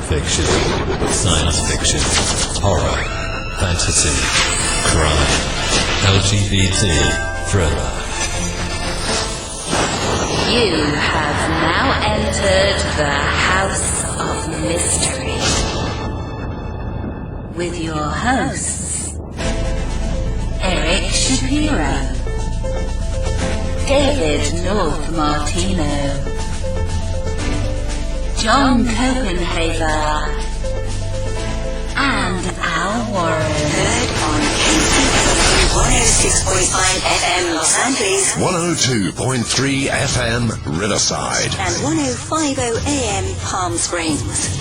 fiction, science fiction, horror, fantasy, crime, LGBT, thriller. You have now entered the House of Mystery with your hosts, Eric Shapiro, David North Martino, John Copenhaver, and Al Warren. Heard on KCW 106.5 FM Los Angeles, 102.3 FM Riverside, and 105.0 AM Palm Springs.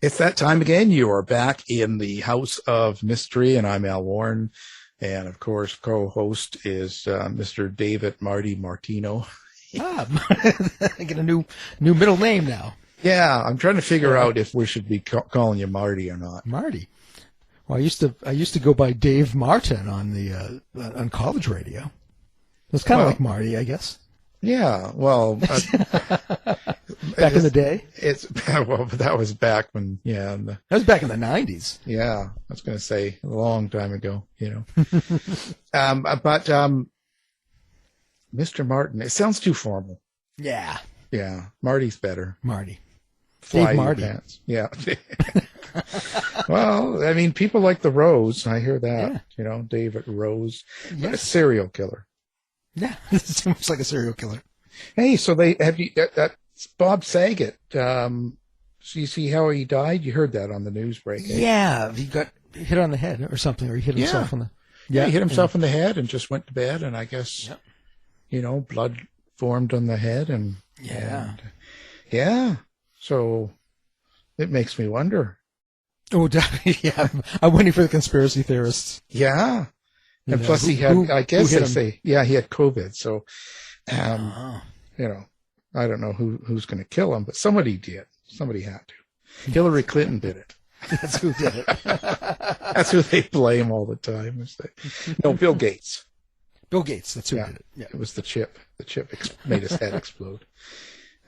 It's that time again. You are back in the House of Mystery, and I'm Al Warren. And, of course, co-host is Mr. David Marty Martino. I get a new middle name now. Yeah, I'm trying to figure out if we should be calling you Marty or not. Marty. Well, I used to go by Dave Martin on the on college radio. It's kind of like Marty, I guess. Yeah, well, back in the day. But that was back when, that was back in the 90s. Yeah, I was going to say a long time ago, But Mr. Martin, it sounds too formal. Yeah. Yeah, Marty's better. Marty. Fly Dave Marty. Pants. Yeah. Well, I mean, people like the Rose. I hear that. Yeah. David Rose, a serial killer. Yeah, it's almost like a serial killer. Hey, so Bob Saget. So you see how he died? You heard that on the news break. Eh? Yeah, he got hit on the head or something, or he hit himself on the. Yeah, he hit himself in the head and just went to bed, and I guess, blood formed on the head, and so it makes me wonder. Oh, yeah, I'm waiting for the conspiracy theorists. Yeah. And plus he had, I guess they say, he had COVID. So, I don't know who's going to kill him, but somebody did. Somebody had to. Hillary Clinton did it. That's who did it. That's who they blame all the time. No, Bill Gates. Bill Gates, that's who did it. Yeah. It was the chip. The chip made his head explode.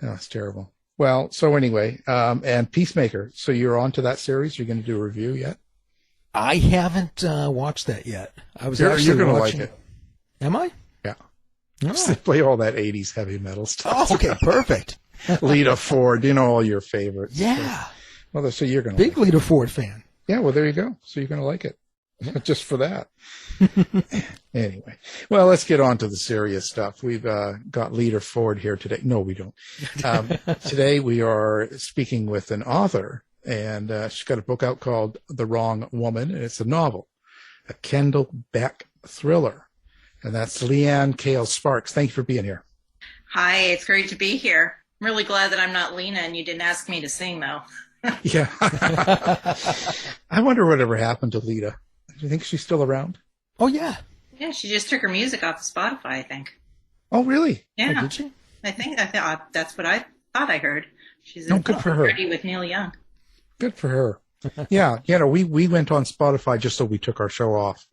Oh, it's terrible. Well, so anyway, and Peacemaker. So you're on to that series? You're going to do a review yet? I haven't watched that yet. I was You're going to like it. Am I? Yeah. Oh. They play all that 80s heavy metal stuff. Oh, okay, perfect. Lita Ford, all your favorites. Yeah. So you're going to Big Lita Ford fan. Yeah, well, there you go. So you're going to like it. Just for that. Anyway. Well, let's get on to the serious stuff. We've got Lita Ford here today. No, we don't. Today we are speaking with an author. And she's got a book out called The Wrong Woman, and it's a novel, a Kendall Beck thriller. And that's Leanne Kale Sparks. Thank you for being here. Hi, it's great to be here. I'm really glad that I'm not Lena and you didn't ask me to sing, though. Yeah. I wonder whatever happened to Lita. Do you think she's still around? Oh, yeah. Yeah, she just took her music off of Spotify, I think. Oh, really? Yeah. Oh, did she? I thought that's what I thought I heard. She's good for her. With Neil Young. Good for her. Yeah, we went on Spotify just so we took our show off.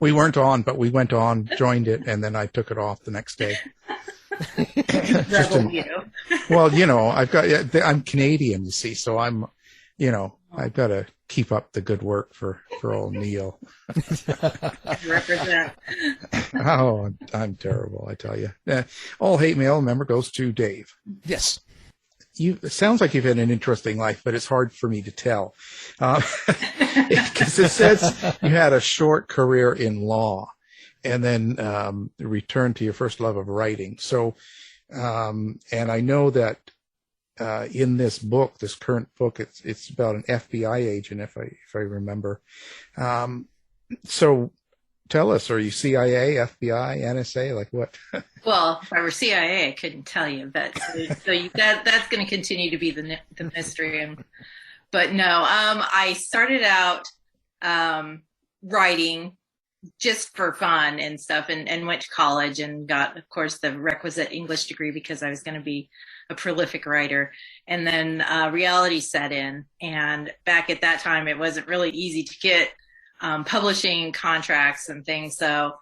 we weren't on, but we went on, joined it, and then I took it off the next day. I'm Canadian, you see, so I'm, I've got to keep up the good work for old Neil. Represent. Oh, I'm terrible, I tell you. All hate mail, remember, goes to Dave. Yes. It sounds like you've had an interesting life, but it's hard for me to tell. Because it says you had a short career in law and then returned to your first love of writing. So, and I know that in this book, this current book, it's about an FBI agent, if I remember. So tell us, are you CIA, FBI, NSA, like what? Well, if I were CIA, I couldn't tell you, but that's going to continue to be the mystery. But no, I started out writing just for fun and stuff, and went to college and got, of course, the requisite English degree because I was going to be a prolific writer. And then reality set in, and back at that time, it wasn't really easy to get publishing contracts and things. So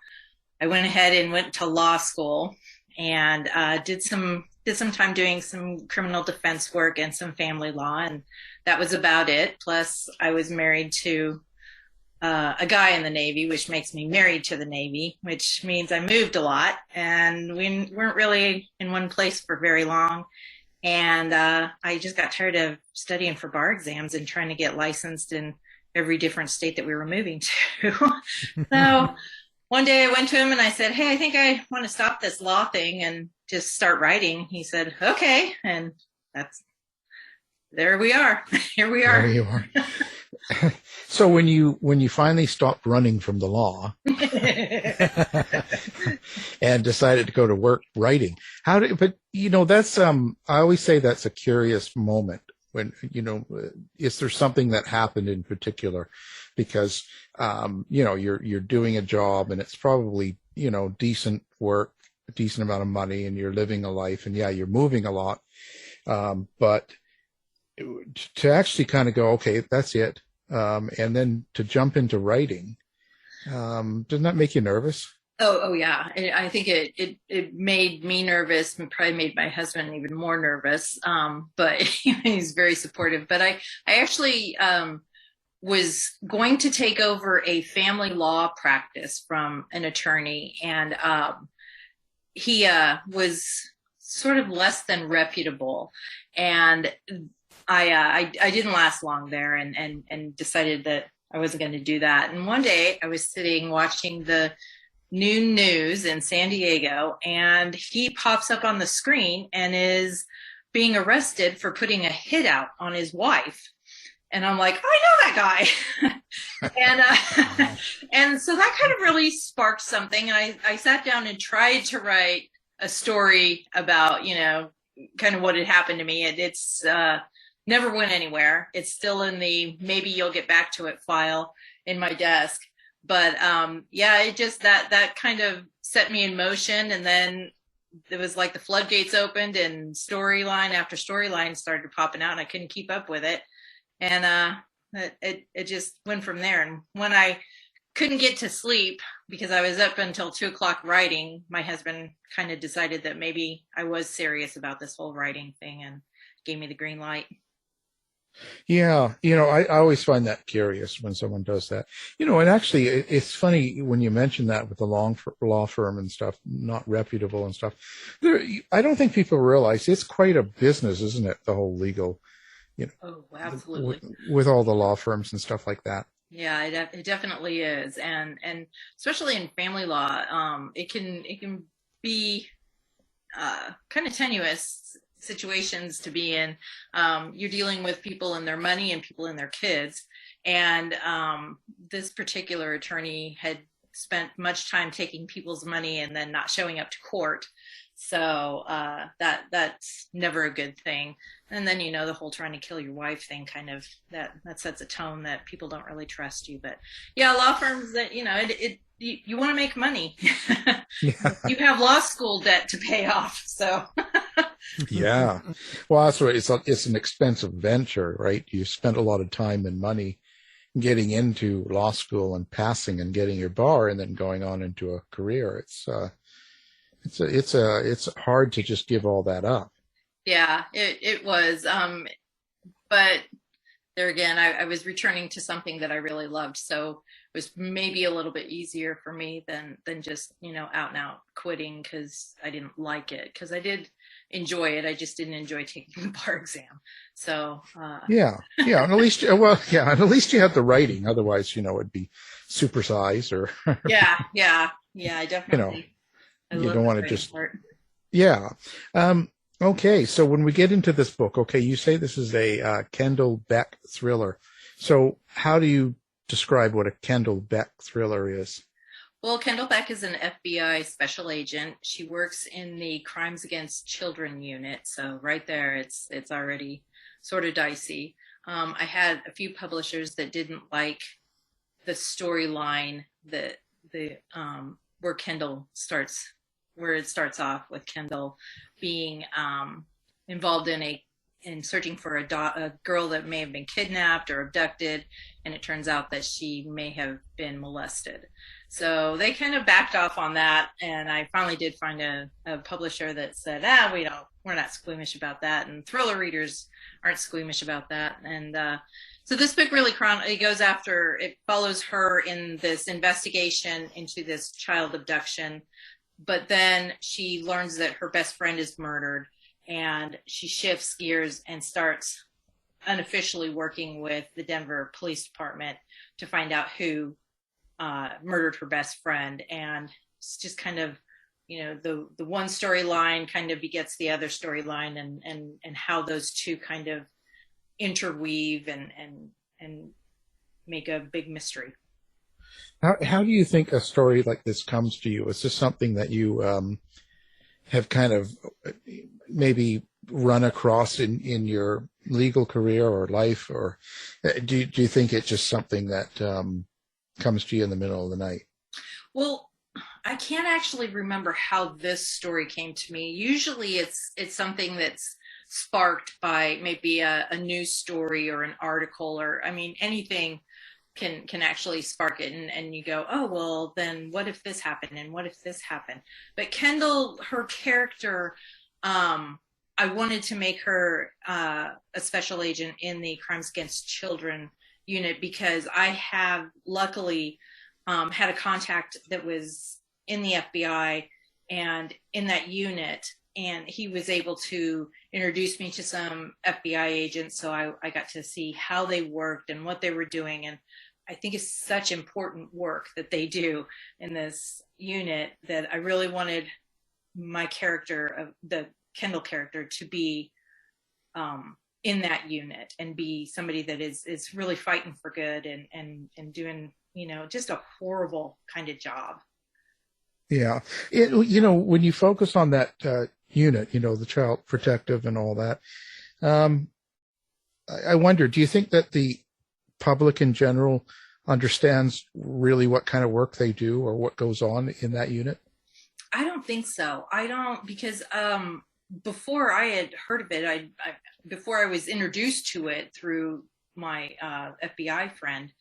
I went ahead and went to law school and did some time doing some criminal defense work and some family law, and that was about it. Plus, I was married to a guy in the Navy, which makes me married to the Navy, which means I moved a lot, and we weren't really in one place for very long. And I just got tired of studying for bar exams and trying to get licensed in every different state that we were moving to. So one day I went to him and I said, "Hey, I think I want to stop this law thing and just start writing." He said, "Okay." And there we are. Here we are. There you are. So when you finally stopped running from the law and decided to go to work writing, that's I always say that's a curious moment when, is there something that happened in particular? Because, you're doing a job and it's probably, decent work, a decent amount of money, and you're living a life, and yeah, you're moving a lot. But to actually kind of go, okay, that's it. And then to jump into writing, doesn't that make you nervous? Oh yeah. I think it made me nervous and probably made my husband even more nervous. But he's very supportive. But I actually was going to take over a family law practice from an attorney, and he was sort of less than reputable, and I didn't last long there, and decided that I wasn't going to do that. And one day I was sitting watching the noon news in San Diego, and he pops up on the screen and is being arrested for putting a hit out on his wife. And I'm like, I know that guy. And so that kind of really sparked something. And I sat down and tried to write a story about, kind of what had happened to me. It's never went anywhere. It's still in the maybe you'll get back to it file in my desk. But it just that kind of set me in motion. And then it was like the floodgates opened and storyline after storyline started popping out, and I couldn't keep up with it. And it just went from there. And when I couldn't get to sleep because I was up until 2:00 writing, my husband kind of decided that maybe I was serious about this whole writing thing and gave me the green light. Yeah. I always find that curious when someone does that, and actually it's funny when you mention that with the law firm and stuff, not reputable and stuff. I don't think people realize it's quite a business, isn't it? The whole legal, Oh, absolutely. With all the law firms and stuff like that. Yeah, it definitely is. And especially in family law, it can be kind of tenuous situations to be in. You're dealing with people and their money and people and their kids. And this particular attorney had spent much time taking people's money and then not showing up to court. So that's never a good thing. And then, the whole trying to kill your wife thing kind of that sets a tone that people don't really trust you. But yeah, law firms that, you want to make money. Yeah. You have law school debt to pay off. So yeah. Well, that's right. It's an expensive venture, right? You spent a lot of time and money getting into law school and passing and getting your bar and then going on into a career. It's hard to just give all that up. Yeah, it was. But there again, I was returning to something that I really loved. So it was maybe a little bit easier for me than just, out and out quitting because I didn't like it. Because I did enjoy it. I just didn't enjoy taking the bar exam. So yeah. And at least you had the writing. Otherwise, it'd be supersized or yeah, I definitely. You don't want to just part. Yeah. Okay, so when we get into this book, okay, you say this is a Kendall Beck thriller. So how do you describe what a Kendall Beck thriller is? Well, Kendall Beck is an FBI special agent. She works in the Crimes Against Children unit. So right there, it's already sort of dicey. I had a few publishers that didn't like the storyline that where it starts off with Kendall being involved in in searching for a girl that may have been kidnapped or abducted, and it turns out that she may have been molested. So they kind of backed off on that, and I finally did find a publisher that said, we're not squeamish about that, and thriller readers aren't squeamish about that. And so this book really it follows her in this investigation into this child abduction, but then she learns that her best friend is murdered, and she shifts gears and starts unofficially working with the Denver Police Department to find out who murdered her best friend. And it's just kind of, the one storyline kind of begets the other storyline, and how those two kind of interweave and make a big mystery. How do you think a story like this comes to you? Is this something that you have kind of maybe run across in your legal career or life, or do you think it's just something that comes to you in the middle of the night? Well, I can't actually remember how this story came to me. Usually it's something that's sparked by maybe a news story or an article, or anything can actually spark it, and you go, oh, well, then what if this happened, and what if this happened? But Kendall, her character, I wanted to make her a special agent in the Crimes Against Children unit, because I have luckily had a contact that was in the FBI and in that unit, and he was able to introduce me to some FBI agents, so I got to see how they worked and what they were doing. And I think it's such important work that they do in this unit that I really wanted my character, the Kendall character, to be in that unit and be somebody that is really fighting for good and doing, just a horrible kind of job. Yeah. When you focus on that unit, the child protective and all that, I wonder, do you think that the public in general understands really what kind of work they do or what goes on in that unit? I don't think so. I don't, because before I had heard of it, before I was introduced to it through my FBI friend,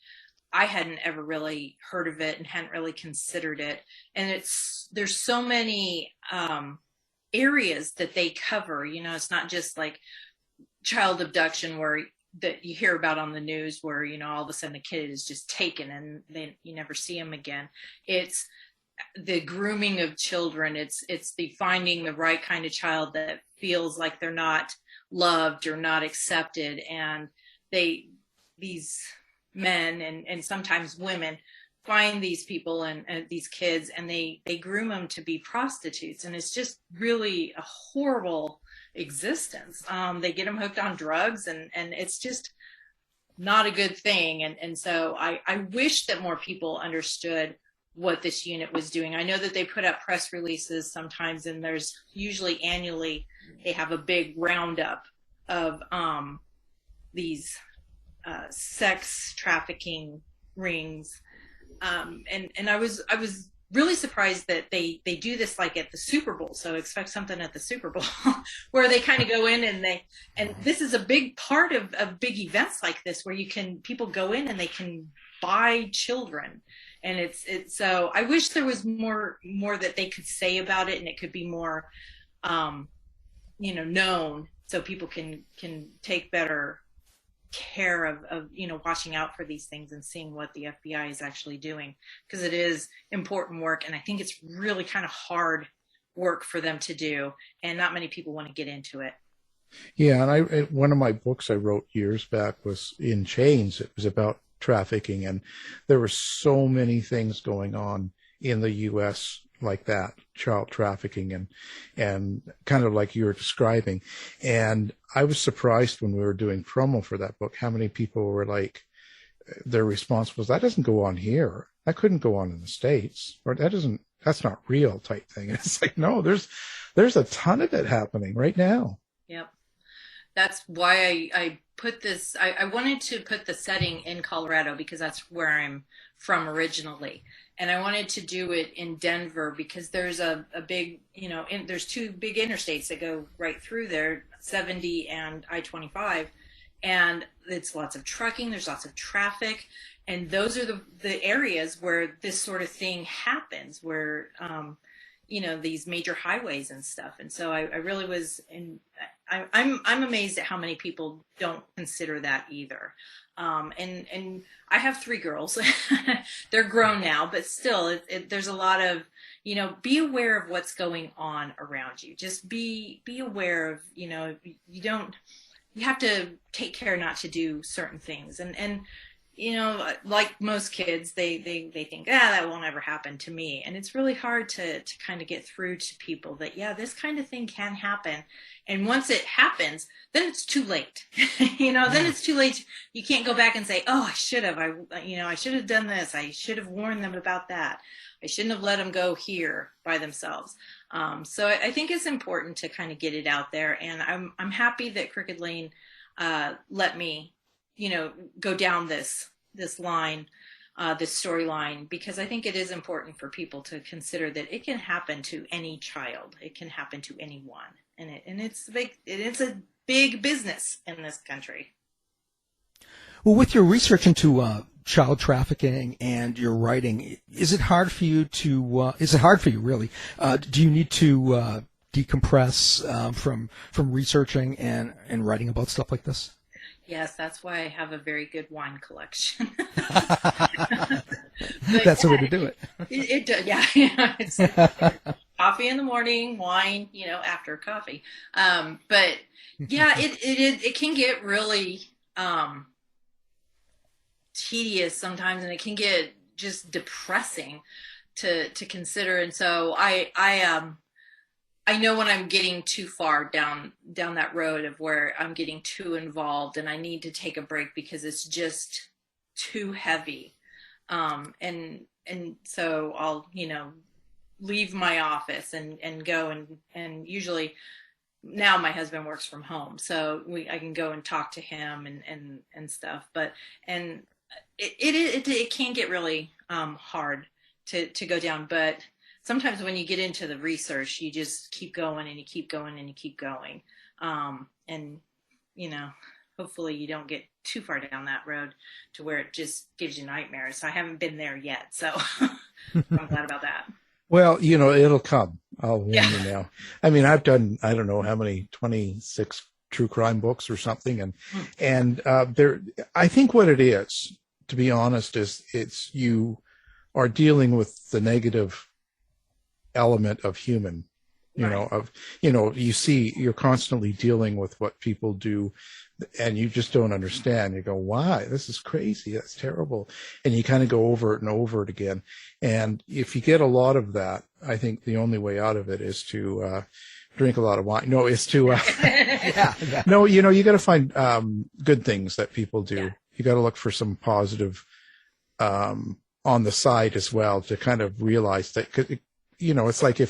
I hadn't ever really heard of it and hadn't really considered it. And there's so many areas that they cover. It's not just like child abduction that you hear about on the news where, all of a sudden a kid is just taken and you never see him again. It's the grooming of children. It's the finding the right kind of child that feels like they're not loved or not accepted. And these men and sometimes women find these people and these kids, and they groom them to be prostitutes. And it's just really a horrible existence. They get them hooked on drugs, and it's just not a good thing. And so I wish that more people understood what this unit was doing. I know that they put out press releases sometimes, and there's usually annually they have a big roundup of these sex trafficking rings. And I was really surprised that they do this like at the Super Bowl. So expect something at the Super Bowl where they kind of go in and this is a big part of big events like this, where people go in and they can buy children. And it's so I wish there was more that they could say about it, and it could be more, known, so people can take better care of watching out for these things and seeing what the FBI is actually doing, because it is important work, and I think it's really kind of hard work for them to do, and not many people want to get into it. Yeah, and one of my books I wrote years back was In Chains. It was about trafficking, and there were so many things going on in the U.S. like that, child trafficking and kind of like you were describing. And I was surprised when we were doing promo for that book, how many people were like, their response was, that doesn't go on here. That couldn't go on in the States, or that's not real type thing. And it's like, no, there's a ton of it happening right now. Yep. That's why I put this, I wanted to put the setting in Colorado, because that's where I'm from originally. and I wanted to do it in Denver because there's a big, there's two big interstates that go right through there, 70 and I-25, and it's lots of trucking, there's lots of traffic, and those are the areas where this sort of thing happens, where these major highways and stuff. And so I really was I'm amazed at how many people don't consider that either. And I have 3 girls. They're grown now, but still there's a lot of, be aware of what's going on around you. Just be aware of, you have to take care not to do certain things. And like most kids, they think, that won't ever happen to me. And it's really hard to kind of get through to people that, this kind of thing can happen. And once it happens, then it's too late. Then it's too late. You can't go back and say, I should have, I should have done this. I should have warned them about that. I shouldn't have let them go here by themselves. So I think it's important to kind of get it out there. And I'm happy that Crooked Lane let me go down this line, this storyline, because I think it is important for people to consider that it can happen to any child. It can happen to anyone. And it's big. It's a big business in this country. Well, with your research into child trafficking and your writing, is it hard for you really? Do you need to decompress from researching and writing about stuff like this? Yes, that's why I have a very good wine collection. That's the way to do it. It does, yeah. It's coffee in the morning, wine, after coffee. But yeah, it can get really tedious sometimes, and it can get just depressing to consider. And so I know when I'm getting too far down that road of where I'm getting too involved and I need to take a break because it's just too heavy. And so I'll, leave my office and go and usually now my husband works from home, so I can go and talk to him and stuff. But, and it can get really hard to go down, but sometimes when you get into the research, you just keep going and you keep going and you keep going. And, hopefully you don't get too far down that road to where it just gives you nightmares. I haven't been there yet, so I'm glad about that. Well, it'll come. I'll warn you now. I mean, I've done, I don't know how many, 26 true crime books or something. And I think what it is, to be honest, is you are dealing with the negative element of human, you see, you're constantly dealing with what people do and you just don't understand. You go, why? This is crazy. That's terrible. And you kind of go over it and over it again. And if you get a lot of that, I think the only way out of it is to drink a lot of wine. No, is to, no, you got to find good things that people do. Yeah. You got to look for some positive on the side as well to kind of realize that, it's like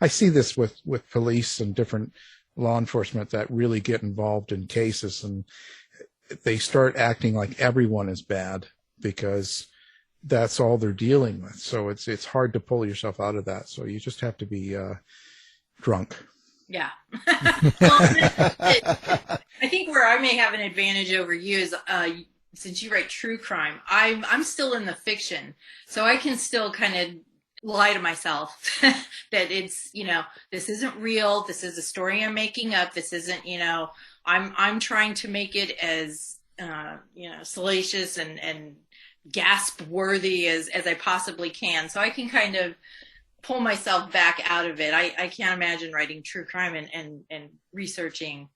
I see this with police and different law enforcement that really get involved in cases and they start acting like everyone is bad because that's all they're dealing with. So it's hard to pull yourself out of that. So you just have to be drunk. Yeah. Well, I think where I may have an advantage over you is since you write true crime, I'm still in the fiction, so I can still kind of lie to myself that it's, this isn't real. This is a story I'm making up. This isn't, I'm trying to make it as, salacious and gasp worthy as I possibly can. So I can kind of pull myself back out of it. I can't imagine writing true crime and researching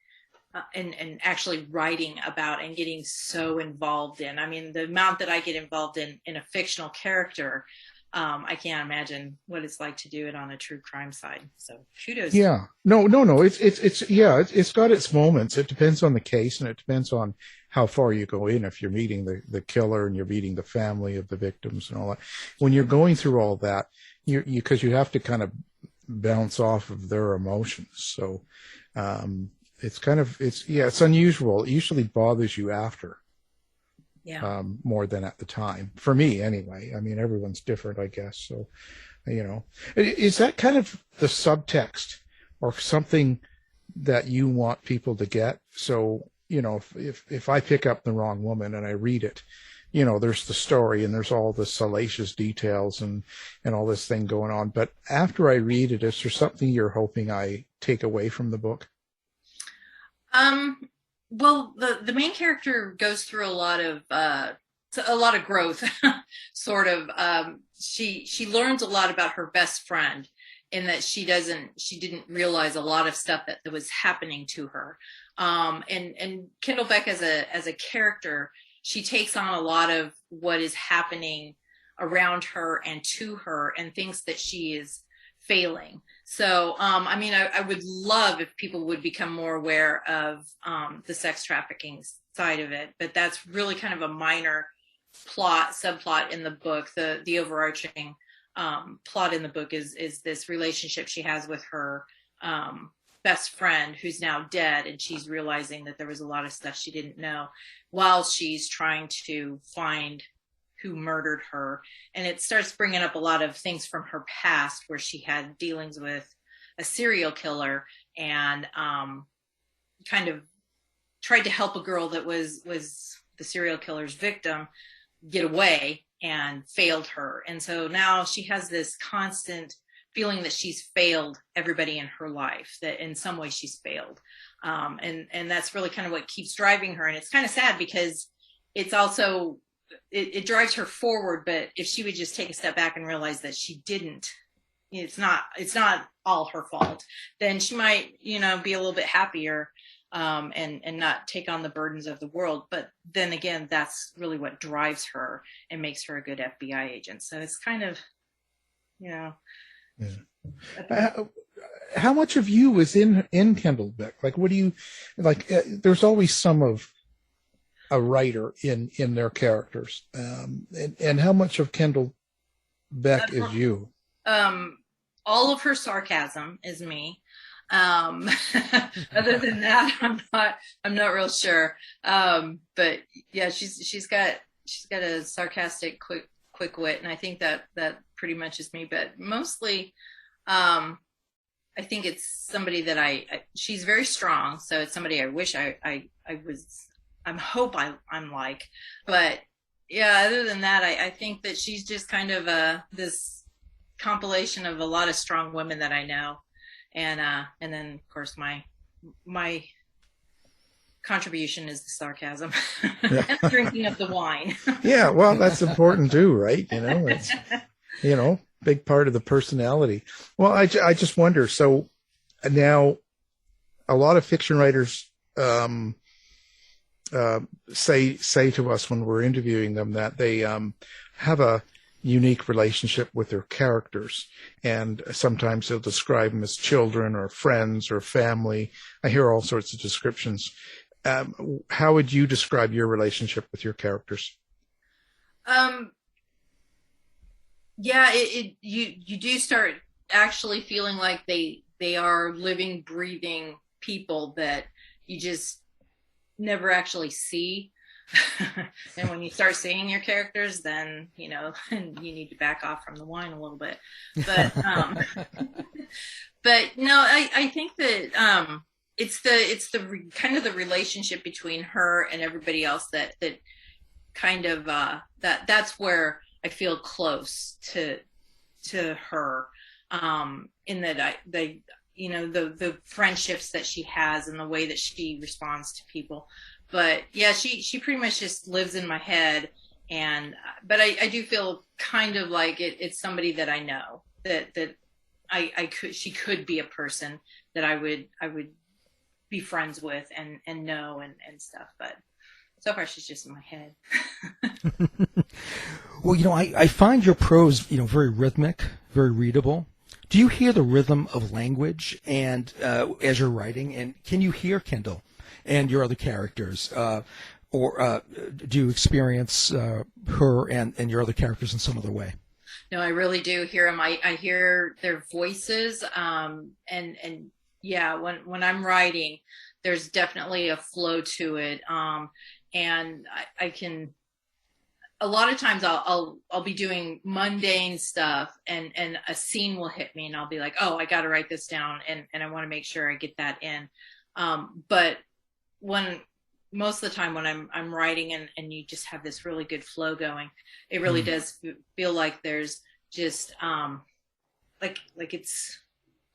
and actually writing about and getting so involved in. I mean, the amount that I get involved in a fictional character, I can't imagine what it's like to do it on a true crime side. So kudos. Yeah. No. It's got its moments. It depends on the case and it depends on how far you go in. If you're meeting the killer and you're meeting the family of the victims and all that, when you're going through all that, because you have to kind of bounce off of their emotions. So, it's unusual. It usually bothers you after. Yeah. more than at the time. For me, anyway. I mean, everyone's different, I guess. So, is that kind of the subtext or something that you want people to get? So, if I pick up The Wrong Woman and I read it, there's the story and there's all the salacious details and all this thing going on. But after I read it, is there something you're hoping I take away from the book? Well, the main character goes through a lot of growth, sort of. She learns a lot about her best friend, in that she didn't realize a lot of stuff that was happening to her. And Kendall Beck as a character, she takes on a lot of what is happening around her and to her, and thinks that she is failing. So, I would love if people would become more aware of the sex trafficking side of it, but that's really kind of a minor subplot in the book. The overarching plot in the book is this relationship she has with her best friend, who's now dead, and she's realizing that there was a lot of stuff she didn't know while she's trying to find who murdered her. And it starts bringing up a lot of things from her past, where she had dealings with a serial killer, and kind of tried to help a girl that was the serial killer's victim get away, and failed her. And so now she has this constant feeling that she's failed everybody in her life, that in some way she's failed. And that's really kind of what keeps driving her. And it's kind of sad, because it's also, it drives her forward. But if she would just take a step back and realize that she didn't, it's not all her fault, then she might, be a little bit happier, and not take on the burdens of the world. But then again, that's really what drives her and makes her a good FBI agent. So it's kind of, Yeah. How much of you is in Kendall Beck? Like, what do you like? There's always some of a writer in their characters, and how much of Kendall Beck is you? All of her sarcasm is me. Other than that, I'm not real sure. But yeah, she's got a sarcastic, quick wit, and I think that pretty much is me. But mostly, I think it's somebody that she's very strong. So it's somebody I wish I hope I'm like. But yeah, other than that, I think that she's just kind of this compilation of a lot of strong women that I know. And then of course my contribution is the sarcasm. Yeah. And drinking of the wine. Yeah, well, that's important too, right? It's big part of the personality. Well, I just wonder. So now, a lot of fiction writers say to us when we're interviewing them that they have a unique relationship with their characters, and sometimes they'll describe them as children or friends or family. I hear all sorts of descriptions. How would you describe your relationship with your characters? Yeah, you do start actually feeling like they are living, breathing people that you just never actually see. And when you start seeing your characters, then you need to back off from the wine a little bit. But but no, I think that it's the kind of the relationship between her and everybody else that kind of that's where I feel close to her, in that the friendships that she has and the way that she responds to people. But yeah, she pretty much just lives in my head, but I do feel kind of like it's somebody that I know, that she could be a person that I would be friends with and know and stuff. But so far she's just in my head. Well, I find your prose, very rhythmic, very readable. Do you hear the rhythm of language and as you're writing? And can you hear Kendall and your other characters? Or do you experience her and your other characters in some other way? No, I really do hear them. I hear their voices. And yeah, when I'm writing, there's definitely a flow to it. And I can a lot of times I'll be doing mundane stuff, and a scene will hit me, and I'll be like, oh, I got to write this down, and I want to make sure I get that in. But most of the time when I'm writing and you just have this really good flow going, it really does feel like there's just like it's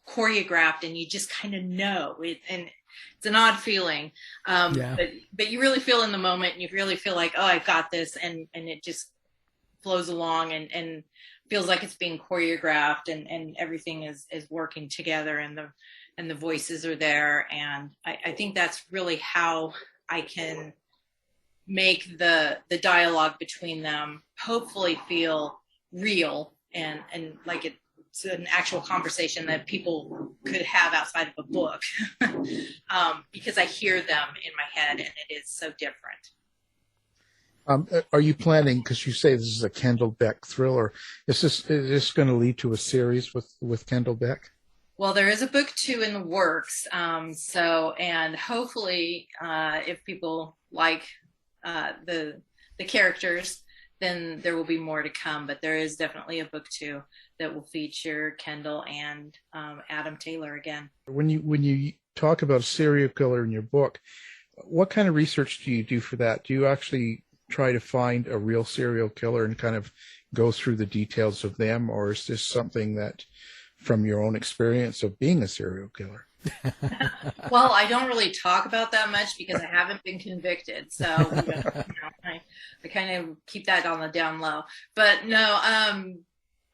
choreographed, and you just kind of know it, and it's an odd feeling. But you really feel in the moment, and you really feel like, oh, I've got this, and it just flows along and feels like it's being choreographed, and everything is working together, and the voices are there. And I think that's really how I can make the dialogue between them hopefully feel real and like it's an actual conversation that people could have outside of a book. Because I hear them in my head, and it is so different. Are you planning, because you say this is a Kendall Beck thriller, is this going to lead to a series with Kendall Beck? Well, there is a book 2 in the works. And hopefully, if people like the characters, then there will be more to come. But there is definitely a book 2 that will feature Kendall and Adam Taylor again. When you talk about a serial killer in your book, what kind of research do you do for that? Do you actually try to find a real serial killer and kind of go through the details of them, or is this something that, from your own experience of being a serial killer? Well, I don't really talk about that much because I haven't been convicted. So I kind of keep that on the down low. But no,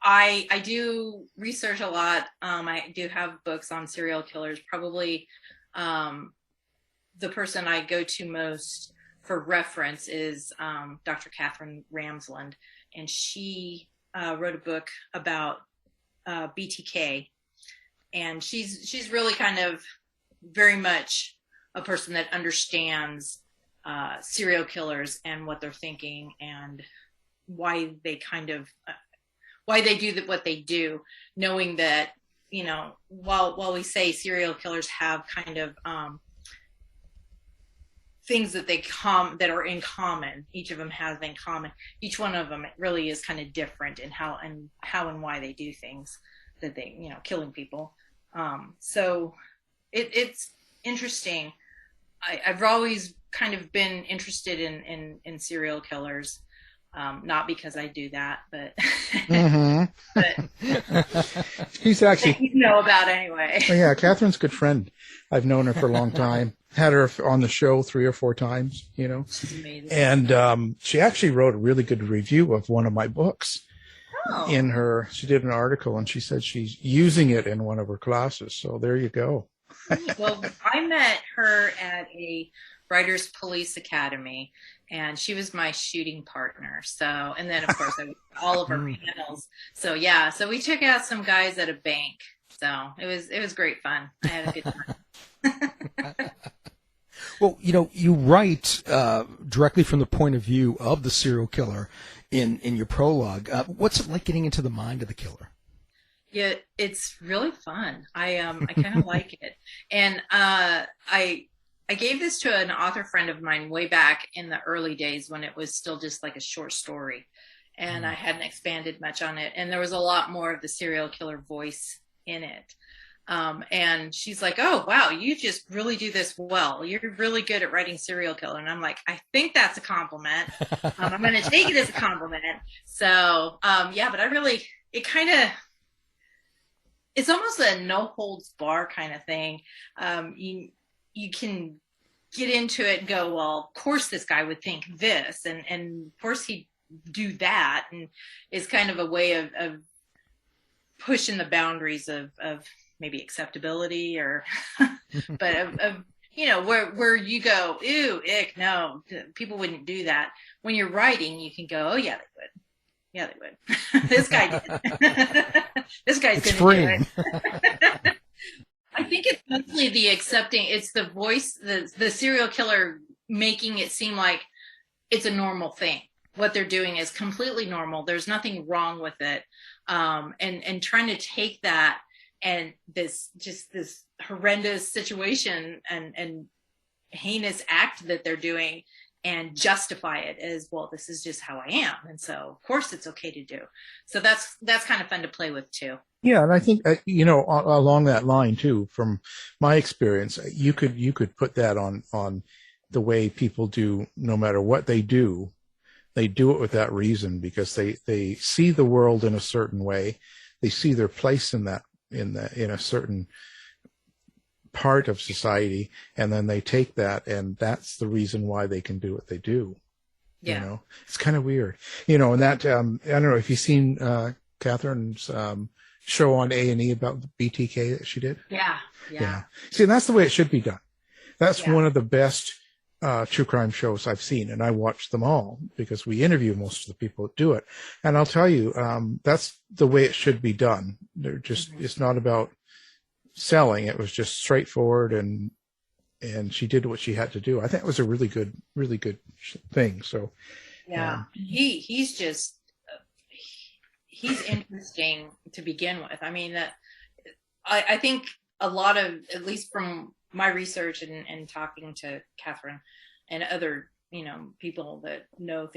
I do research a lot. I do have books on serial killers. Probably the person I go to most for reference is Dr. Catherine Ramsland. And she wrote a book about BTK, and she's really kind of very much a person that understands serial killers and what they're thinking and why they do what they do, knowing that, you know, while we say serial killers have kind of things that that are in common, each of them has in common. Each one of them really is kind of different in how and why they do things that they, you know, killing people. So it's interesting. I've always kind of been interested in serial killers. Not because I do that, but, but he's actually, you know about anyway. Oh, yeah, Catherine's a good friend. I've known her for a long time. Had her on the show 3 or 4 times, you know. She's amazing. And she actually wrote a really good review of one of my books. Oh. She did an article, and she said she's using it in one of her classes. So there you go. Well, I met her at a Writers Police Academy, and she was my shooting partner. So, and then of course all of her panels. So yeah, so we took out some guys at a bank. So it was great fun. I had a good time. Well, you know, you write directly from the point of view of the serial killer in your prologue. What's it like getting into the mind of the killer? Yeah, it's really fun. I kind of like it, and I gave this to an author friend of mine way back in the early days when it was still just like a short story, and I hadn't expanded much on it, and there was a lot more of the serial killer voice in it. And she's like, oh, wow, you just really do this well. You're really good at writing serial killer. And I'm like, I think that's a compliment. I'm going to take it as a compliment. So, yeah, but it's almost a no holds bar kind of thing. You can get into it and go, well, of course this guy would think this, and of course he'd do that. And it's kind of a way of pushing the boundaries of maybe acceptability or, but of you know, where you go, ew, ick, no, people wouldn't do that. When you're writing, you can go, oh yeah, they would. Yeah, they would. This guy did. This guy's going to do it. I think it's mostly the accepting. It's the voice, the serial killer making it seem like it's a normal thing. What they're doing is completely normal. There's nothing wrong with it. And trying to take that and this horrendous situation and heinous act that they're doing and justify it as, well, this is just how I am, and so of course it's okay to do. So that's kind of fun to play with too. Yeah, and I think along that line too, from my experience, you could put that on the way people do. No matter what they do it with that reason, because they see the world in a certain way. They see their place in a certain part of society, and then they take that, and that's the reason why they can do what they do. Yeah. It's kind of weird, and that, I don't know if you've seen Catherine's show on A&E about the BTK that she did. Yeah. See, and that's the way it should be done. That's one of the best true crime shows I've seen, and I watch them all because we interview most of the people that do it. And I'll tell you, that's the way it should be done. They're just, it's not about selling. It was just straightforward, and she did what she had to do. I think it was a really good thing. So, he's just, he's interesting to begin with. I mean, I think a lot of, at least from my research and talking to Catherine and other, people that know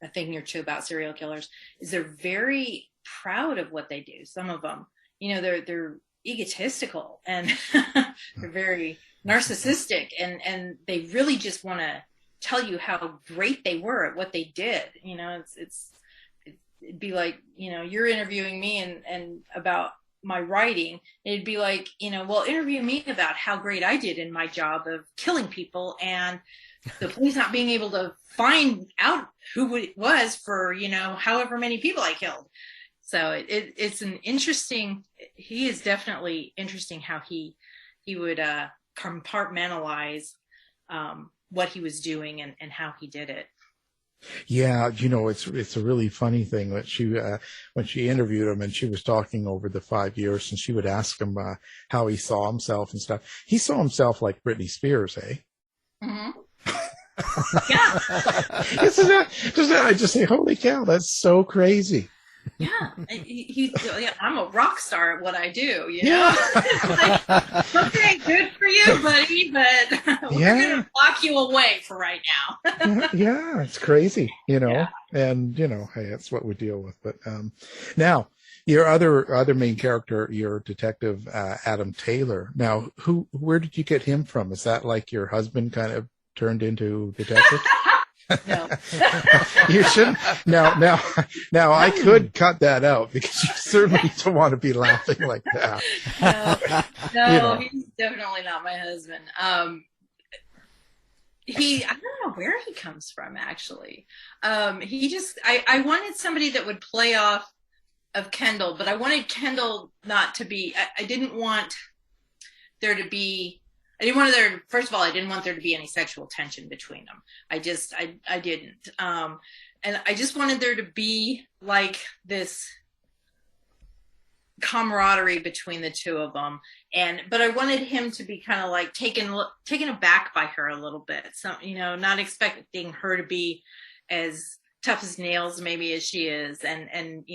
a thing or two about serial killers, is they're very proud of what they do. Some of them, they're egotistical, and they're very narcissistic, and they really just want to tell you how great they were at what they did. It'd be like, you're interviewing me and about my writing. It'd be like, well, interview me about how great I did in my job of killing people, and the police not being able to find out who it was for, however many people I killed. So it's an interesting, he is definitely interesting how he would compartmentalize what he was doing and how he did it. Yeah, it's a really funny thing that she when she interviewed him and she was talking over the 5 years, and she would ask him how he saw himself and stuff. He saw himself like Britney Spears, eh? Mm-hmm. Yeah. Isn't that, I just say, holy cow, that's so crazy. Yeah, I'm a rock star at what I do. Yeah. Like, okay, good for you, buddy, but we're going to lock you away for right now. Yeah, it's crazy, Yeah. and hey, that's what we deal with. But now your other main character, your detective Adam Taylor. Now, where did you get him from? Is that like your husband kind of turned into detective? No. You shouldn't. Now, I could cut that out because you certainly don't want to be laughing like that. No, he's definitely not my husband. I don't know where he comes from, actually. I wanted somebody that would play off of Kendall, but I wanted Kendall not to be, I didn't want there to be, first of all, I didn't want there to be any sexual tension between them. I didn't. And I just wanted there to be like this camaraderie between the two of them. But I wanted him to be kind of like taken aback by her a little bit. So, not expecting her to be as tough as nails maybe as she is. And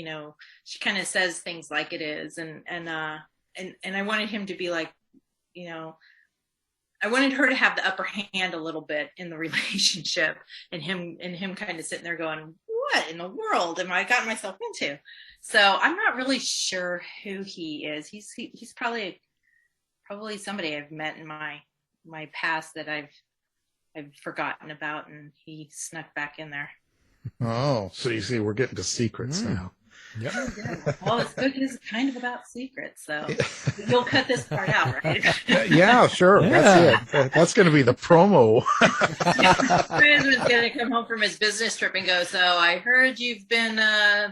she kind of says things like it is. And I wanted him to be like, I wanted her to have the upper hand a little bit in the relationship, and him kind of sitting there going, what in the world am I gotten myself into? So I'm not really sure who he is. He's probably somebody I've met in my past that I've forgotten about, and he snuck back in there. Oh, so you see, we're getting to secrets now. Yep. Well, this book is kind of about secrets, so you'll cut this part out, right? Yeah, sure. Yeah. That's it. That's going to be the promo. My husband's going to come home from his business trip and go, so I heard you've been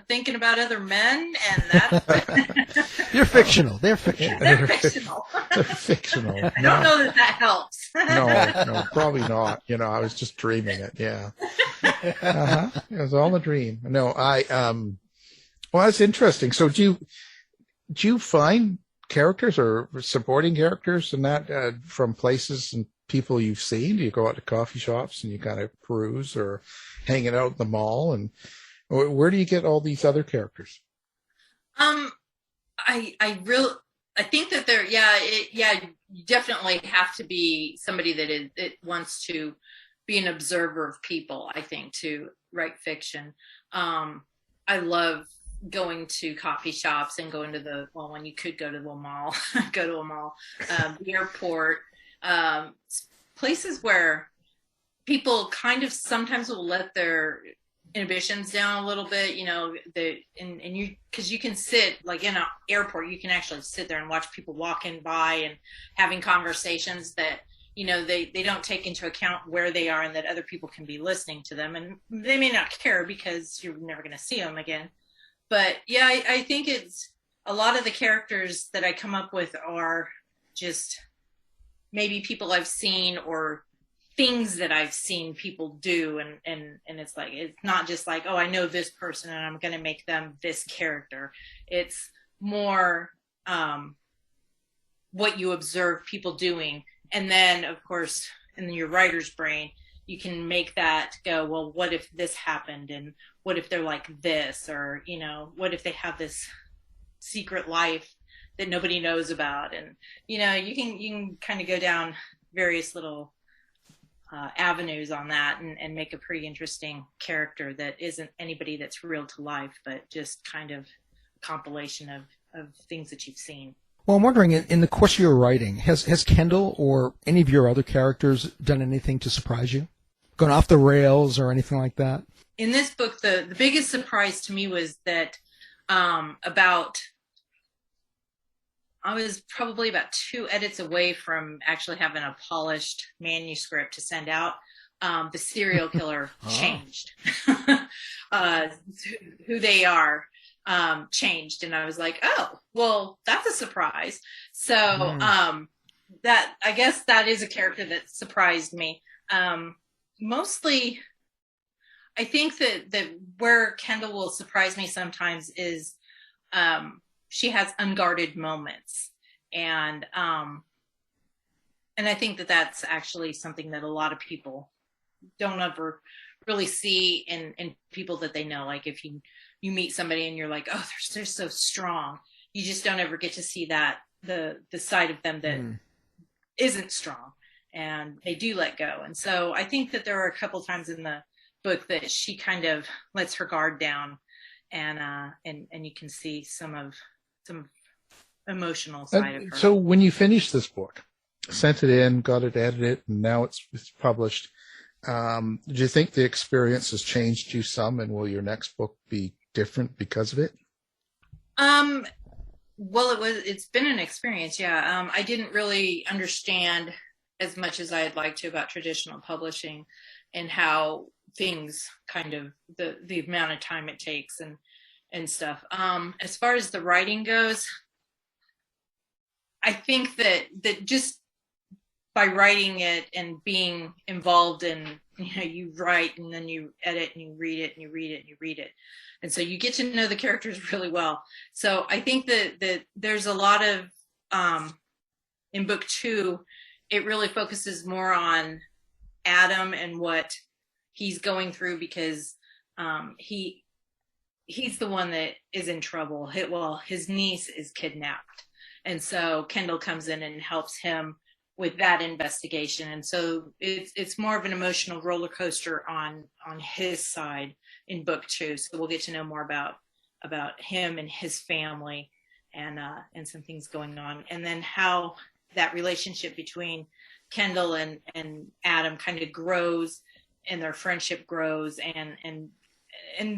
thinking about other men, and that's... They're fictional. They're fictional. They're fictional. They're fictional. I don't know that helps. No, probably not. I was just dreaming it. Yeah. It was all a dream. No, well, that's interesting. So do you find characters or supporting characters and that from places and people you've seen? Do you go out to coffee shops and you kind of peruse, or hanging out at the mall? And where do you get all these other characters? I think that you definitely have to be somebody that wants to be an observer of people, I think, to write fiction. I love going to coffee shops and going to when you could go to the mall, go to a mall, the airport, places where people kind of sometimes will let their inhibitions down a little bit, and because you can sit, like in an airport, you can actually sit there and watch people walking by and having conversations that, they don't take into account where they are and that other people can be listening to them, and they may not care because you're never going to see them again. But yeah, I think it's a lot of the characters that I come up with are just maybe people I've seen or things that I've seen people do. And it's like, it's not just like, oh, I know this person and I'm going to make them this character. It's more what you observe people doing. And then, of course, in your writer's brain, you can make that go, well, what if this happened? And what if they're like this? Or, what if they have this secret life that nobody knows about? And, you can kind of go down various little avenues on that and make a pretty interesting character that isn't anybody that's real to life, but just kind of a compilation of things that you've seen. Well, I'm wondering, in the course of your writing, has Kendall or any of your other characters done anything to surprise you? Gone off the rails or anything like that? In this book, the biggest surprise to me was that I was probably about 2 edits away from actually having a polished manuscript to send out. The serial killer changed. Who they are changed. And I was like, oh, well, that's a surprise. So that, I guess that is a character that surprised me. Mostly, I think that where Kendall will surprise me sometimes is she has unguarded moments, and I think that that's actually something that a lot of people don't ever really see in people that they know. Like if you meet somebody and you're like, oh, they're so strong, you just don't ever get to see that the side of them that isn't strong, and they do let go. And so I think that there are a couple times in the book that she kind of lets her guard down, and you can see some emotional side of her. So when you finished this book, sent it in, got it edited, and now it's published, do you think the experience has changed you some, and will your next book be different because of it? Well, it's been an experience. Yeah. I didn't really understand as much as I'd like to about traditional publishing and how things kind of the amount of time it takes and stuff. As far as the writing goes, I think that just by writing it and being involved in, you write and then you edit and you read it and you read it and you read it. And so you get to know the characters really well. So I think that there's a lot of, in book 2, it really focuses more on Adam and what he's going through, because he's the one that is in trouble. His niece is kidnapped. And so Kendall comes in and helps him with that investigation. And so it's more of an emotional roller coaster on his side in book 2. So we'll get to know more about him and his family and some things going on. And then how that relationship between Kendall and Adam kind of grows, and their friendship grows, and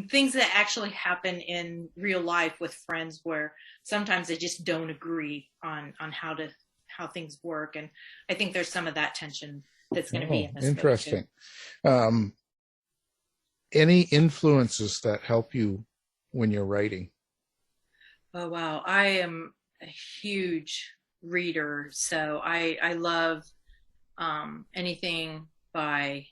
things that actually happen in real life with friends where sometimes they just don't agree on how things work. And I think there's some of that tension that's going to be in this interesting book too. Any influences that help you when you're writing? Oh wow, I am a huge reader, so I love anything by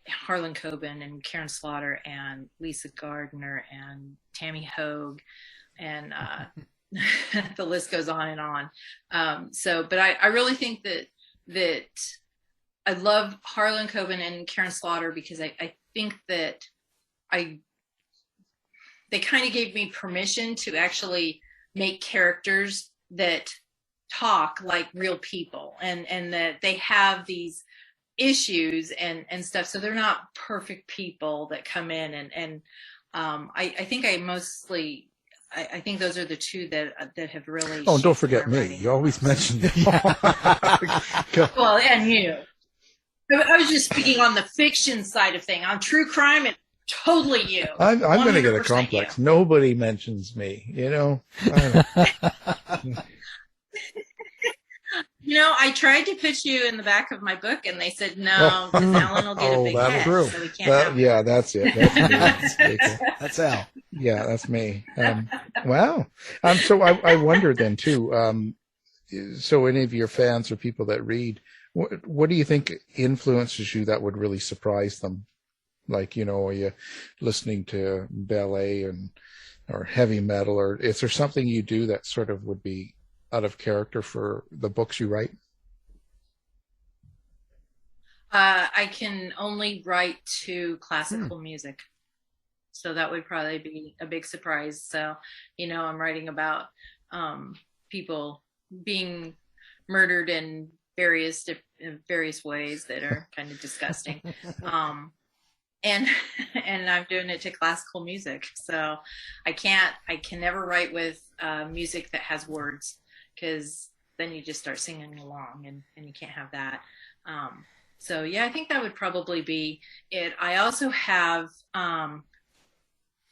Harlan Coben and Karen Slaughter and Lisa Gardner and Tammy Hoag, and the list goes on and on. But I really think that I love Harlan Coben and Karen Slaughter because I think that they kind of gave me permission to actually make characters that talk like real people, and that they have these issues and stuff. So they're not perfect people that come in and I think I think those are the two that have really. Oh, and don't forget me. You always mention me. Well, and you. I was just speaking on the fiction side of thing. On true crime, it's totally you. I'm going to get a 100% complex. you. Nobody mentions me, you know. I tried to put you in the back of my book, and they said no, because Alan will get a big that's head, true. so we can't have Yeah, that's it. That's me. That's Al. Yeah, that's me. Wow. So I wonder then too. So any of your fans or people that read, what do you think influences you that would really surprise them? Like, are you listening to ballet or heavy metal, or is there something you do that sort of would be out of character for the books you write? I can only write to classical music. So that would probably be a big surprise. So, I'm writing about people being murdered in various ways that are kind of disgusting. And I'm doing it to classical music. So I can never write with music that has words, because then you just start singing along and you can't have that. So yeah, I think that would probably be it. I also have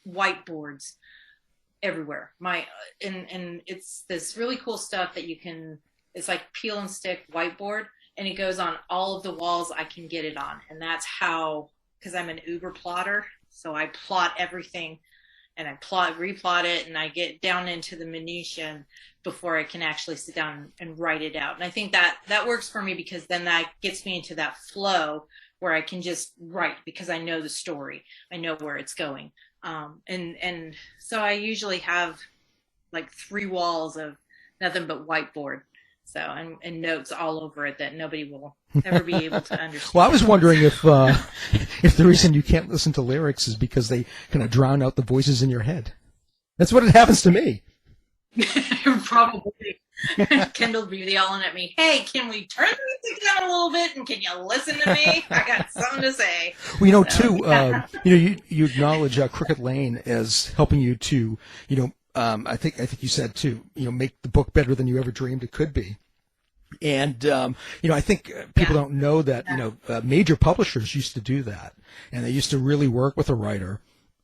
whiteboards everywhere. And it's this really cool stuff that it's like peel and stick whiteboard, and it goes on all of the walls I can get it on. And that's how, because I'm an uber plotter, so I plot everything, and I replot it, and I get down into the minutiae before I can actually sit down and write it out. And I think that works for me, because then that gets me into that flow where I can just write, because I know the story, I know where it's going. And so I usually have like 3 walls of nothing but whiteboard. So, and notes all over it that nobody will ever be able to understand. Well, I was wondering if the reason you can't listen to lyrics is because they kind of drown out the voices in your head. That's what it happens to me. Probably. Kendall be yelling at me, "Hey, can we turn the music down a little bit, and can you listen to me? I got something to say." Well, you acknowledge Crooked Lane as helping you to, I think you said to, make the book better than you ever dreamed it could be. And, I think people don't know that, major publishers used to do that, and they used to really work with a writer,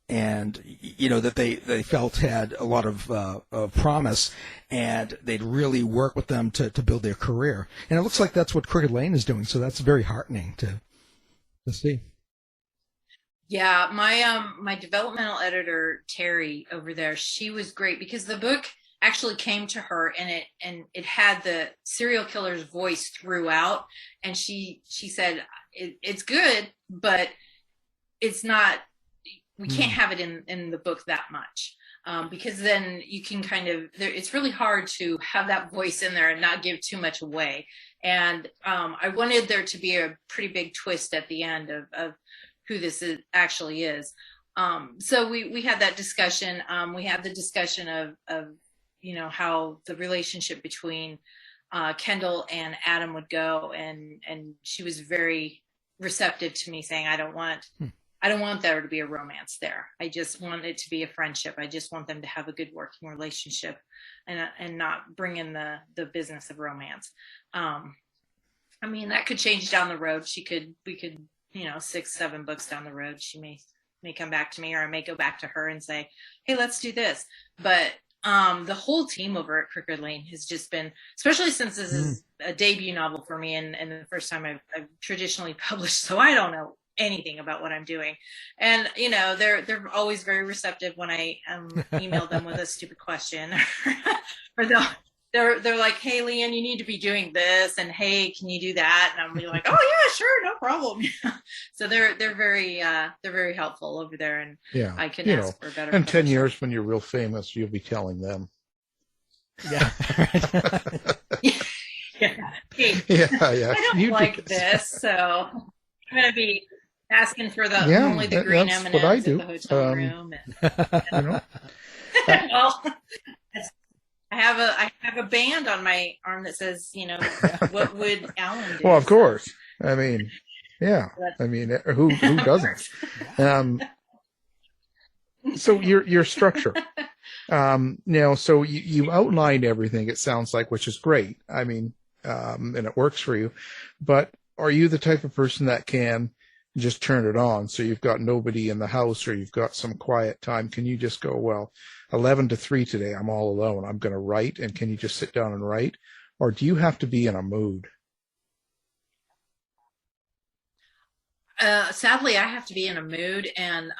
and, that they felt had a lot of promise, and they'd really work with them to build their career. And it looks like that's what Crooked Lane is doing. So that's very heartening to see. Yeah, my developmental editor, Terry, over there, she was great, because the book actually came to her, and it had the serial killer's voice throughout, and she said it's good, but it's not. We can't have it in the book that much, because then you can it's really hard to have that voice in there and not give too much away. And I wanted there to be a pretty big twist at the end of who this actually is. So we had that discussion. We had the discussion of how the relationship between Kendall and Adam would go, and she was very receptive to me saying, I don't want there to be a romance there. I just want it to be a friendship. I just want them to have a good working relationship, and not bring in the business of romance. That could change down the road. We could 6-7 books down the road, she may come back to me, or I may go back to her and say, hey, let's do this. But the whole team over at Crooked Lane has just been, especially since this is a debut novel for me, and the first time I've traditionally published, so I don't know anything about what I'm doing. And they're always very receptive when I email them with a stupid question, or they're like, hey, Leanne, you need to be doing this, and hey, can you do that? And I'm be like, oh yeah, sure, no problem. So they're very helpful over there, and yeah, I can ask for a better. In 10 years, when you're real famous, you'll be telling them. Yeah. Yeah. Hey, Yeah. I don't like this, so I'm gonna be asking for only the green that's M&Ms what I in do. the hotel room. You know? Well, I have a band on my arm that says, what would Alan do? Well, of course. I mean, Yeah. I mean, who doesn't? So your structure, so you outlined everything, it sounds like, which is great. I mean, and it works for you, but are you the type of person that can just turn it on? So you've got nobody in the house, or you've got some quiet time. Can you just go, well, 11 to 3 today, I'm all alone, I'm going to write, and can you just sit down and write? Or do you have to be in a mood? Sadly, I have to be in a mood, and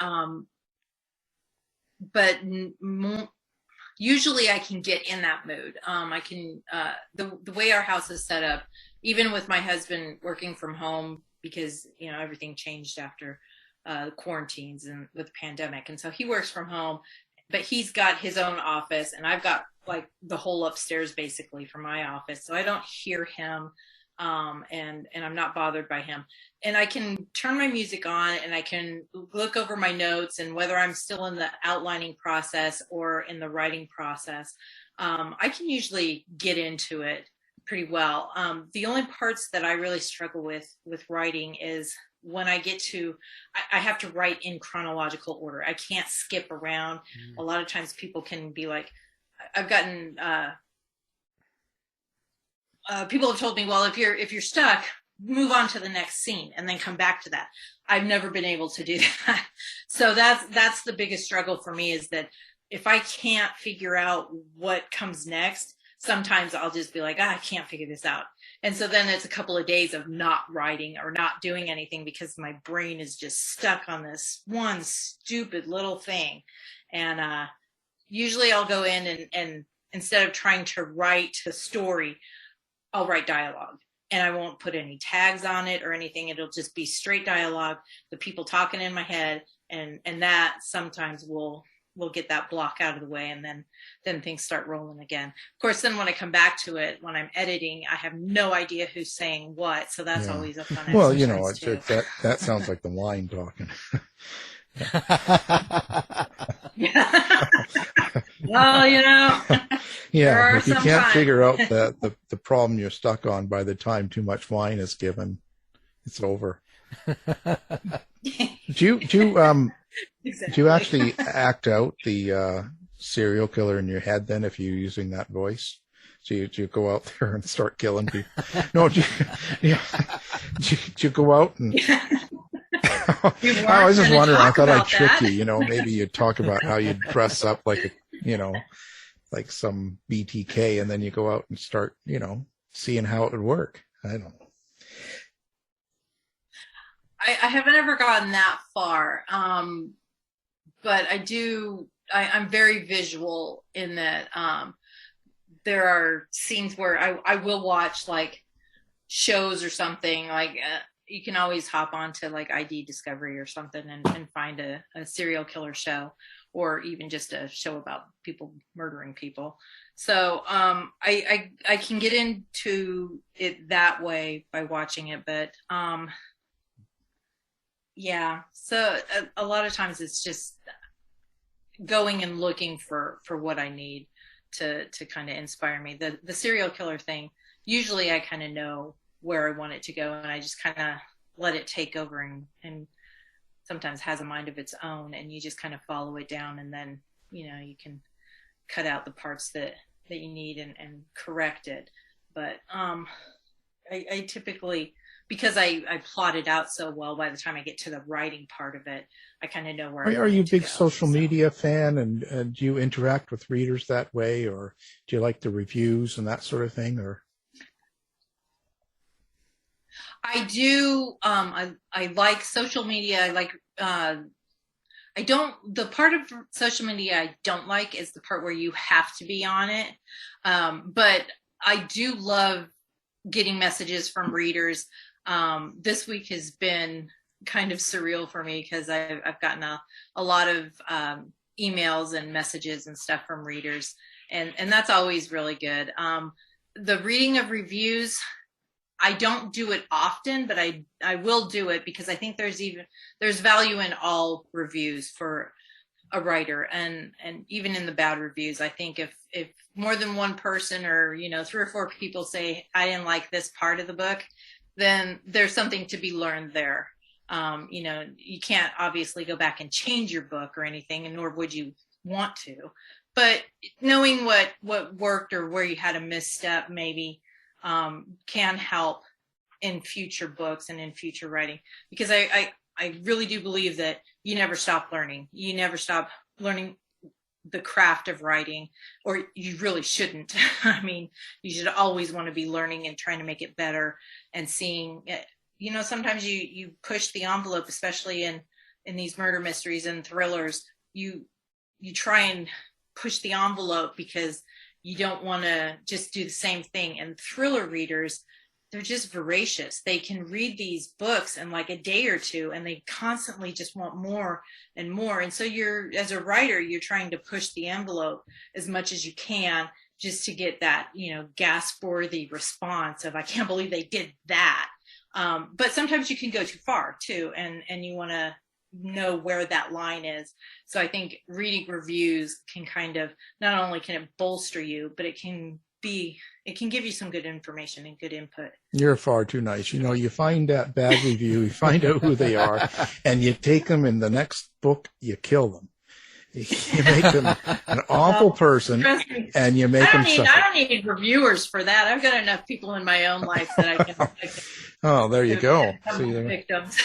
but usually I can get in that mood. I can the way our house is set up, even with my husband working from home, because everything changed after quarantines and with the pandemic, and so he works from home, but he's got his own office, and I've got like the whole upstairs basically for my office, so I don't hear him. And I'm not bothered by him, and I can turn my music on, and I can look over my notes, and whether I'm still in the outlining process or in the writing process, I can usually get into it pretty well. The only parts that I really struggle with writing is when I get to, I have to write in chronological order. I can't skip around. A lot of times people can be like, I've gotten, people have told me, well, if you're stuck, move on to the next scene and then come back to that. I've never been able to do that. So that's the biggest struggle for me, is that if I can't figure out what comes next, sometimes I'll just be like, I can't figure this out. And so then it's a couple of days of not writing or not doing anything, because my brain is just stuck on this one stupid little thing. And usually I'll go in and instead of trying to write the story, I'll write dialogue, and I won't put any tags on it or anything. It'll just be straight dialogue, the people talking in my head, and that sometimes will get that block out of the way, and then things start rolling again. Of course, then when I come back to it, when I'm editing, I have no idea who's saying what, so that's always a fun exercise. Well, that sounds like the wine talking. Well, yeah, if you can't figure out the problem you're stuck on by the time too much wine is given, it's over. Do you actually act out the serial killer in your head then, if you're using that voice? Do you go out there and start killing people? No, do you go out and... I was just wondering. I thought I'd trick you. Maybe you'd talk about how you'd dress up like like some BTK, and then you go out and start, seeing how it would work. I don't know. I haven't ever gotten that far, but I'm very visual in that. There are scenes where I will watch like shows or something like. You can always hop onto like ID Discovery or something and find a serial killer show, or even just a show about people murdering people. So I can get into it that way by watching it, but so a lot of times it's just going and looking for what I need to kind of inspire me. The serial killer thing, usually I kind of know where I want it to go, and I just kind of let it take over, and sometimes has a mind of its own, and you just kind of follow it down, and then you can cut out the parts that you need and correct it. But I typically, because I plot it out so well, by the time I get to the writing part of it, I kind of know where are you a big social media fan, and do you interact with readers that way, or do you like the reviews and that sort of thing? Or I do. I like social media. I like. The part of social media I don't like is the part where you have to be on it. But I do love getting messages from readers. This week has been kind of surreal for me, because I've gotten a lot of emails and messages and stuff from readers, and that's always really good. The reading of reviews, I don't do it often, but I will do it, because I think there's value in all reviews for a writer, and even in the bad reviews. I think if more than one person, or 3 or 4 people say I didn't like this part of the book, then there's something to be learned there. You can't obviously go back and change your book or anything, and nor would you want to. But knowing what worked or where you had a misstep maybe can help in future books and in future writing. Because I really do believe that you never stop learning. You never stop learning the craft of writing, or you really shouldn't. I mean, you should always want to be learning and trying to make it better and seeing it. Sometimes you push the envelope, especially in these murder mysteries and thrillers. You try and push the envelope because you don't want to just do the same thing. And thriller readers, they're just voracious. They can read these books in like a day or two, and they constantly just want more and more. And so as a writer, you're trying to push the envelope as much as you can just to get that, gasp-worthy response of, I can't believe they did that. But sometimes you can go too far too, and you want to know where that line is. So I think reading reviews can kind of, not only can it bolster you, but it can give you some good information and good input. You're far too nice. You find that bad review, you find out who they are, and you take them in the next book, you kill them. You make them an awful person, and you make them suffer. I don't need reviewers for that. I've got enough people in my own life that I can. Oh, there you go. Victims.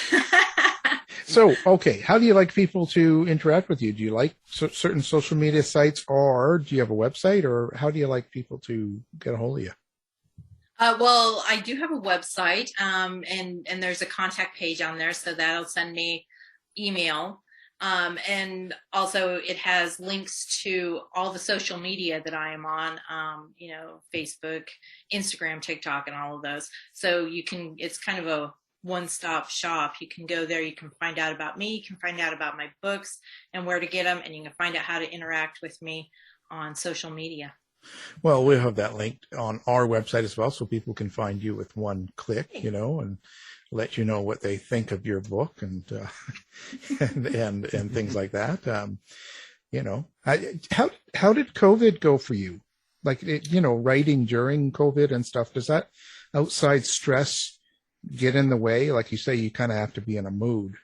So, okay, how do you like people to interact with you? Do you like certain social media sites, or do you have a website, or how do you like people to get a hold of you? Well, I do have a website, and there's a contact page on there, so that'll send me email. And also it has links to all the social media that I am on, Facebook, Instagram, TikTok, and all of those. So it's kind of a one-stop shop. You can go there, you can find out about me, you can find out about my books and where to get them, and you can find out how to interact with me on social media. Well, we'll have that linked on our website as well, so people can find you with one click, and let you know what they think of your book and and things like that. How did COVID go for you? Like, writing during COVID and stuff, does that outside stress get in the way? Like you say, you kind of have to be in a mood.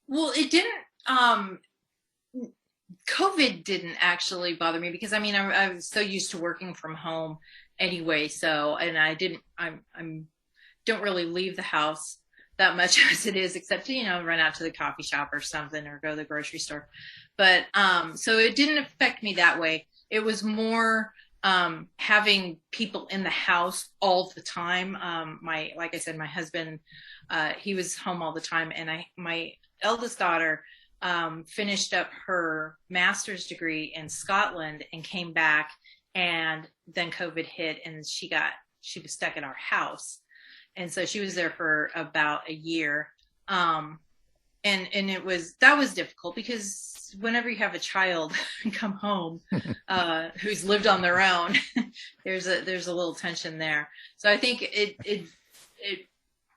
Well, it didn't, COVID didn't actually bother me because I was so used to working from home anyway. So, and I don't really leave the house that much as it is, except to, run out to the coffee shop or something, or go to the grocery store. But, so it didn't affect me that way. It was more, having people in the house all the time. Like I said, my husband, he was home all the time, and my eldest daughter, finished up her master's degree in Scotland and came back, and then COVID hit, and she was stuck at our house. And so she was there for about a year. And that was difficult because whenever you have a child come home, who's lived on their own, there's a little tension there. So I think it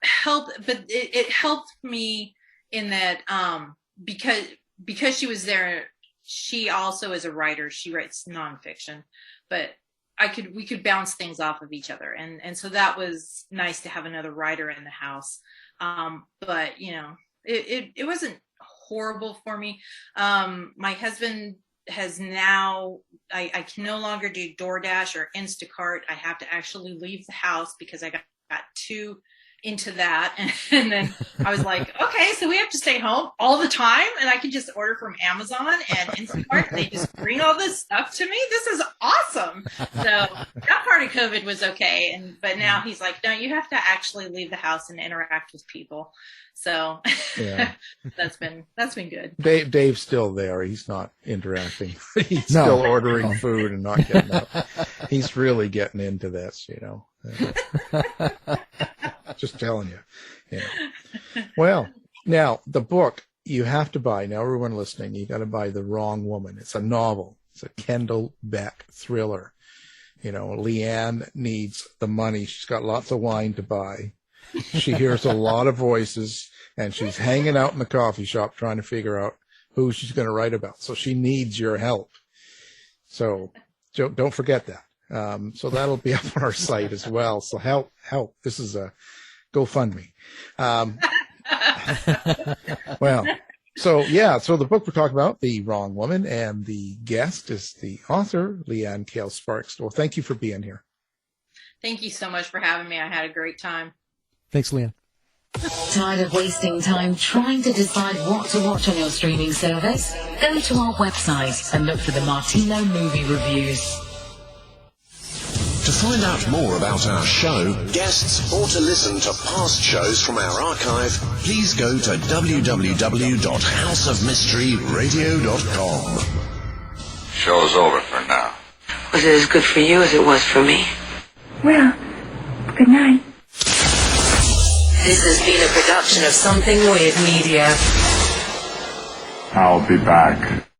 helped, but it helped me in that, because she was there, she also is a writer, she writes nonfiction, but we could bounce things off of each other. And so that was nice to have another writer in the house. But it wasn't horrible for me. My husband has now, I can no longer do DoorDash or Instacart. I have to actually leave the house because I got too into that. And then I was like, okay, so we have to stay home all the time, and I can just order from Amazon and Instacart. They just bring all this stuff to me. This is awesome. So that part of COVID was okay. But now he's like, no, you have to actually leave the house and interact with people. So yeah. that's been good. Dave's still there. He's not interacting. He's still ordering food and not getting up. He's really getting into this, Just telling you. Well, now the book you have to buy. Now, everyone listening, you got to buy The Wrong Woman. It's a novel. It's a Kendall Beck thriller. Leanne needs the money. She's got lots of wine to buy. She hears a lot of voices, and she's hanging out in the coffee shop trying to figure out who she's going to write about. So she needs your help. So don't forget that. So that'll be up on our site as well. So help. This is GoFundMe. Well, so the book we're talking about, The Wrong Woman, and the guest is the author, Leanne Kale Sparks. Well, thank you for being here. Thank you so much for having me. I had a great time. Thanks, Leanne. Tired of wasting time trying to decide what to watch on your streaming service? Go to our website and look for the Martino movie reviews. To find out more about our show, guests, or to listen to past shows from our archive, please go to www.houseofmysteryradio.com. Show's over for now. Was it as good for you as it was for me? Well, good night. This has been a production of Something Weird Media. I'll be back.